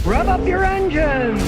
Rev up your engines!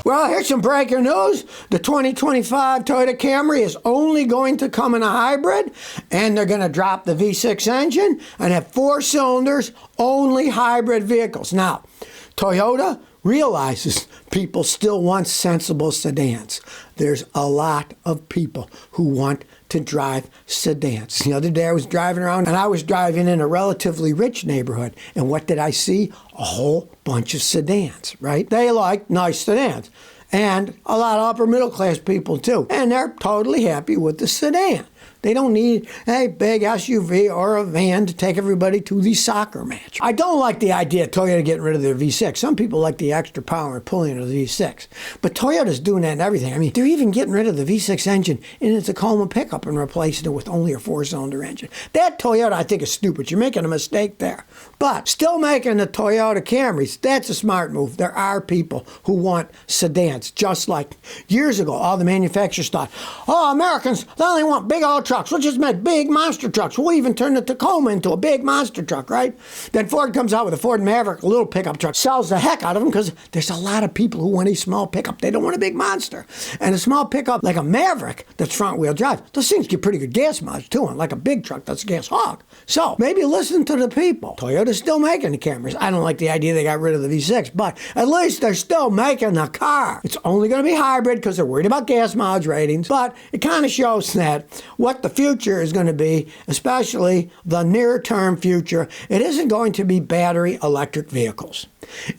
Well, here's some breaking news. The 2025 Toyota Camry is only going to come in a hybrid, and they're going to drop the V6 engine and have 4 cylinders, only hybrid vehicles. Now, Toyota realizes people still want sensible sedans. There's a lot of people who want to drive sedans. The other day I was driving around, and I was driving in a relatively rich neighborhood, and what did I see? A whole bunch of sedans, right? They like nice sedans, and a lot of upper middle class people too, and they're totally happy with the sedan. They don't need a big SUV or a van to take everybody to the soccer match. I don't like the idea of Toyota getting rid of their V6. Some people like the extra power and pulling of the V6. But Toyota's doing that in everything. I mean, they're even getting rid of the V6 engine in a Tacoma pickup and replacing it with only a 4-cylinder engine. That Toyota, I think, is stupid. You're making a mistake there. But still making the Toyota Camrys, that's a smart move. There are people who want sedans, just like years ago, all the manufacturers thought, oh, Americans, they only want big old trucks. We'll just make big monster trucks. We'll even turn the Tacoma into a big monster truck, right? Then Ford comes out with a Ford Maverick, a little pickup truck, sells the heck out of them because there's a lot of people who want a small pickup. They don't want a big monster. And a small pickup like a Maverick that's front-wheel drive, those things get pretty good gas mileage too, unlike a big truck that's a gas hog. So maybe listen to the people. Toyota's still making the Camrys. I don't like the idea they got rid of the V6, but at least they're still making the car. It's only going to be hybrid because they're worried about gas mileage ratings, but it kind of shows that what the future is going to be, especially the near-term future, it isn't going to be battery electric vehicles.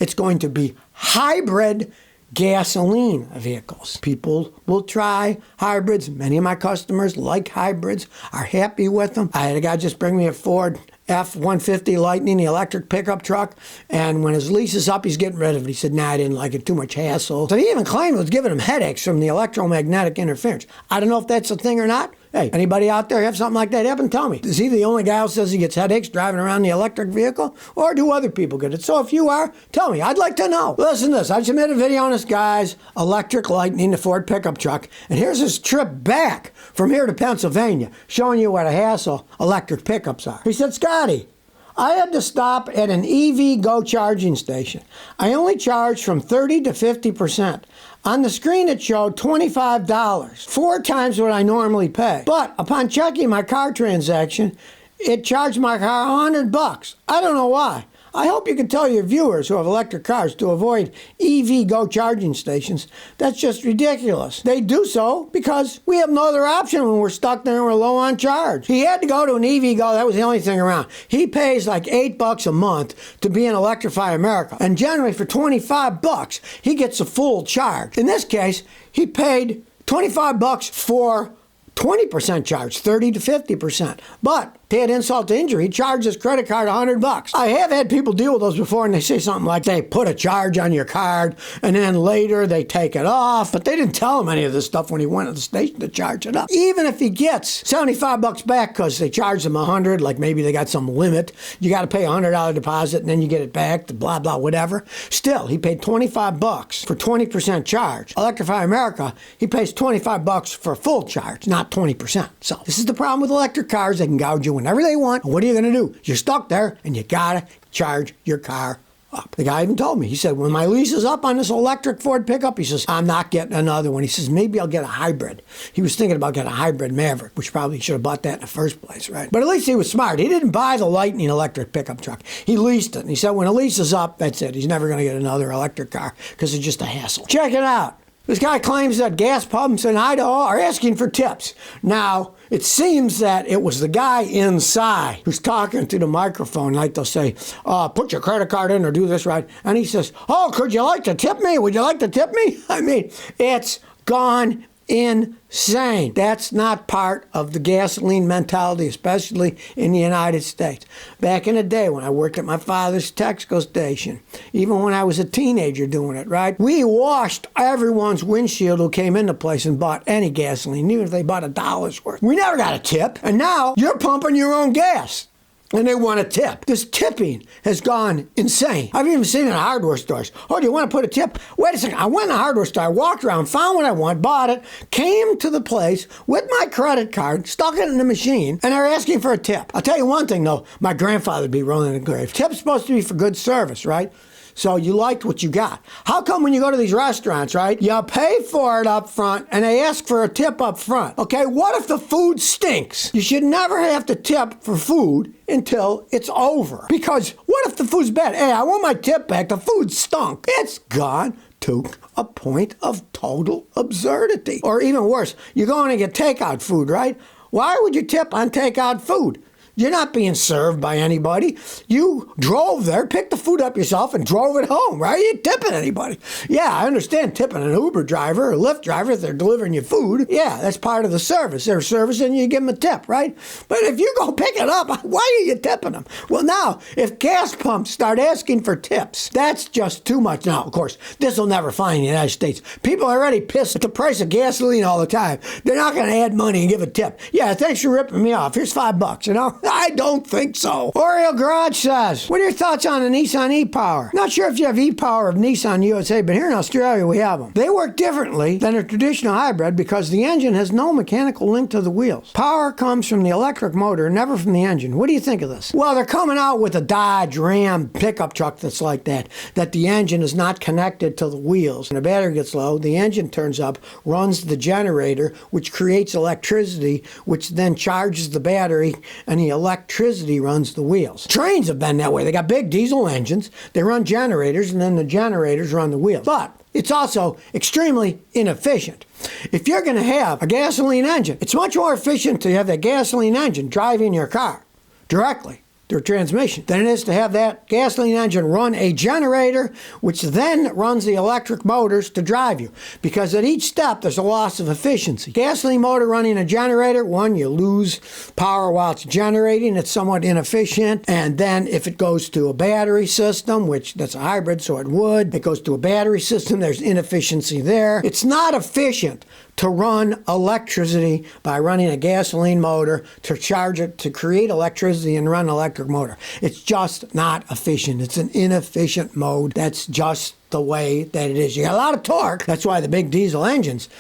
It's going to be hybrid gasoline vehicles. People will try hybrids. Many of my customers like hybrids, are happy with them. I had a guy just bring me a Ford F-150 Lightning, the electric pickup truck, and when his lease is up, he's getting rid of it. He said, nah, I didn't like it, too much hassle. So he even claimed it was giving him headaches from the electromagnetic interference. I don't know if that's a thing or not. Hey, anybody out there have something like that happen? Tell me. Is he the only guy who says he gets headaches driving around the electric vehicle? Or do other people get it? So if you are, tell me. I'd like to know. Listen to this. I submitted a video on this guy's electric Lightning, the Ford pickup truck, and here's his trip back from here to Pennsylvania, showing you what a hassle electric pickups are. He said, Scotty, I had to stop at an EV Go charging station. I only charged from 30 to 50%. On the screen it showed $25, 4 times what I normally pay. But upon checking my car transaction, it charged my car $100. I don't know why. I hope you can tell your viewers who have electric cars to avoid EV Go charging stations. That's just ridiculous. They do so because we have no other option when we're stuck there and we're low on charge. He had to go to an EV Go. That was the only thing around. He pays like $8 a month to be in Electrify America. And generally for $25, he gets a full charge. In this case, he paid $25 for 20% charge, 30 to 50%. But to add insult to injury, he charged his credit card $100. I have had people deal with those before, and they say something like they put a charge on your card, and then later they take it off. But they didn't tell him any of this stuff when he went to the station to charge it up. Even if he gets $75 back because they charged him $100, like maybe they got some limit, you got to pay a $100 deposit, and then you get it back, the blah, blah, whatever. Still, he paid $25 for 20% charge. Electrify America, he pays $25 for full charge, not 20%. So this is the problem with electric cars. They can gouge you whenever they want. And what are you going to do? You're stuck there, and you got to charge your car up. The guy even told me, he said, when my lease is up on this electric Ford pickup, he says, I'm not getting another one. He says, maybe I'll get a hybrid. He was thinking about getting a hybrid Maverick, which probably should have bought that in the first place, right? But at least he was smart. He didn't buy the Lightning electric pickup truck. He leased it. And he said, when a lease is up, that's it. He's never going to get another electric car because it's just a hassle. Check it out. This guy claims that gas pumps in Idaho are asking for tips. Now, it seems that it was the guy inside who's talking to the microphone, like they'll say, put your credit card in or do this right. And he says, oh, could you like to tip me? Would you like to tip me? I mean, it's gone insane. That's not part of the gasoline mentality, especially in the United States. Back in the day when I worked at my father's Texaco station, even when I was a teenager doing it, right? We washed everyone's windshield who came into place and bought any gasoline, even if they bought $1 worth. We never got a tip. And now you're pumping your own gas. and they want a tip. This tipping has gone insane. I've even seen it in hardware stores. Oh, do you want to put a tip? Wait a second. I went to the hardware store, I walked around, found what I want, bought it, came to the place with my credit card, stuck it in the machine, and they're asking for a tip. I'll tell you one thing, though. My grandfather would be rolling in the grave. Tip's supposed to be for good service, right? So you liked what you got. How come when you go to these restaurants, right, you pay for it up front and they ask for a tip up front? Okay, what if the food stinks? You should never have to tip for food until it's over. Because what if the food's bad? Hey, I want my tip back. The food stunk. It's gone to a point of total absurdity. Or even worse, you're going to get takeout food, right? Why would you tip on takeout food? You're not being served by anybody. You drove there, picked the food up yourself, and drove it home, right? You ain't tipping anybody. Yeah, I understand tipping an Uber driver or Lyft driver if they're delivering you food. Yeah, that's part of the service. They're servicing you, give them a tip, right? But if you go pick it up, why are you tipping them? Well, now, if gas pumps start asking for tips, that's just too much. Now, of course, this will never fly in the United States. People are already pissed at the price of gasoline all the time. They're not going to add money and give a tip. Yeah, thanks for ripping me off. Here's $5, you know? I don't think so. Oriole Garage says, what are your thoughts on the Nissan e-Power? Not sure if you have e-Power of Nissan USA, but here in Australia we have them. They work differently than a traditional hybrid because the engine has no mechanical link to the wheels. Power comes from the electric motor, never from the engine. What do you think of this? Well, they're coming out with a Dodge Ram pickup truck that's like that the engine is not connected to the wheels. When the battery gets low, the engine turns up, runs the generator, which creates electricity, which then charges the battery, and the electricity runs the wheels. Trains have been that way. They got big diesel engines, they run generators, and then the generators run the wheels. But it's also extremely inefficient. If you're going to have a gasoline engine, it's much more efficient to have that gasoline engine driving your car directly through transmission than it is to have that gasoline engine run a generator, which then runs the electric motors to drive you. Because at each step, there's a loss of efficiency. Gasoline motor running a generator, one, you lose power while it's generating. It's somewhat inefficient. And then if it goes to a battery system, which that's a hybrid, so it would, it goes to a battery system, there's inefficiency there. It's not efficient to run electricity by running a gasoline motor to charge it to create electricity and run an electric motor. It's just not efficient. It's an inefficient mode. That's just the way that it is. You got a lot of torque. That's why the big diesel engines,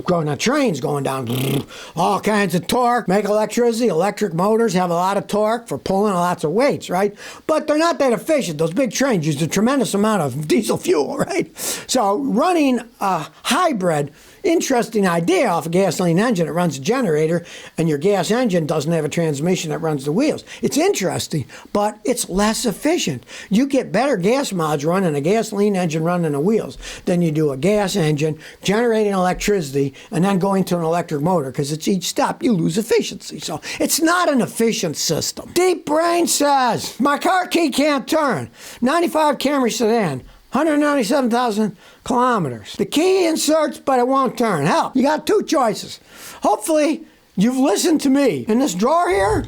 going on trains going down, all kinds of torque, make electricity. Electric motors have a lot of torque for pulling lots of weights, right? But they're not that efficient. Those big trains use a tremendous amount of diesel fuel, right? So running a hybrid, interesting idea off a gasoline engine that runs a generator, and your gas engine doesn't have a transmission that runs the wheels. It's interesting, but it's less efficient. You get better gas mileage running a gasoline engine running the wheels than you do a gas engine generating electricity and then going to an electric motor, because it's each step you lose efficiency. So it's not an efficient system. Deep Brain says, my car key can't turn. 95 Camry sedan. 197,000 kilometers. The key inserts, but it won't turn. Help. You got two choices. Hopefully, you've listened to me. In this drawer here,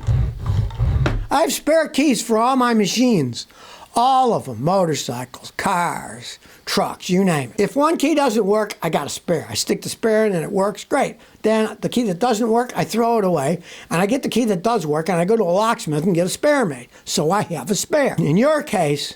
I have spare keys for all my machines. All of them. Motorcycles, cars, trucks, you name it. If one key doesn't work, I got a spare. I stick the spare in and it works, great. Then the key that doesn't work, I throw it away, and I get the key that does work, and I go to a locksmith and get a spare made. So I have a spare. In your case,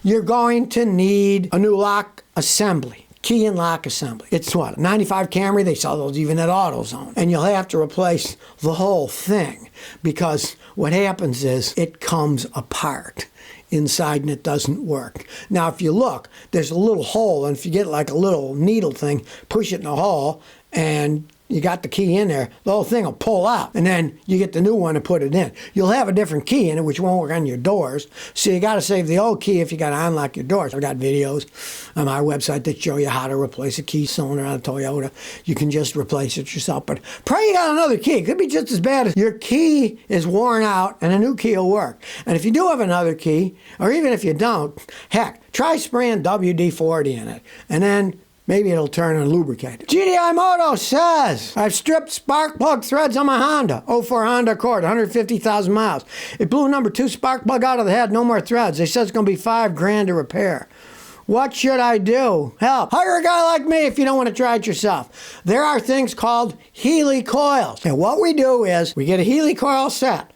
you're going to need a new lock assembly, key and lock assembly. It's what, a 95 Camry? They sell those even at AutoZone. And you'll have to replace the whole thing, because what happens is it comes apart inside and it doesn't work. Now, if you look, there's a little hole, and if you get like a little needle thing, push it in the hole, and you got the key in there, the whole thing will pull out, and then you get the new one and put it in. You'll have a different key in it, which won't work on your doors, so you got to save the old key if you got to unlock your doors. I've got videos on my website that show you how to replace a key cylinder on a Toyota. You can just replace it yourself, but pray you got another key. It could be just as bad as your key is worn out and a new key will work. And if you do have another key, or even if you don't, heck, try spraying WD-40 in it, and then maybe it'll turn and lubricate. GDI Moto says, I've stripped spark plug threads on my Honda. 04 Honda Accord, 150,000 miles. It blew number 2 spark plug out of the head, no more threads. They said it's going to be $5,000 to repair. What should I do? Help. Hire a guy like me if you don't want to try it yourself. There are things called Healy coils. And what we do is we get a Healy coil set,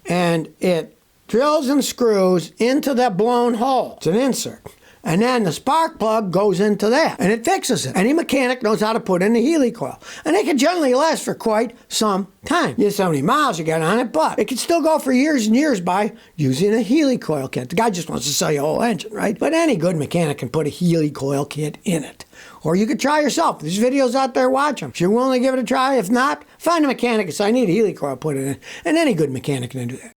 and it drills and screws into that blown hole. It's an insert. And then the spark plug goes into that, and it fixes it. Any mechanic knows how to put in a Healy coil, and it can generally last for quite some time. Yes, how many miles you got on it, but it can still go for years and years by using a Healy coil kit. The guy just wants to sell you a whole engine, right? But any good mechanic can put a Healy coil kit in it. Or you could try yourself. There's videos out there, watch them. If you're willing to give it a try, if not, find a mechanic and say, I need a Healy coil, put it in. And any good mechanic can do that.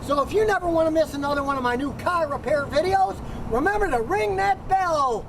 So if you never want to miss another one of my new car repair videos, remember to ring that bell.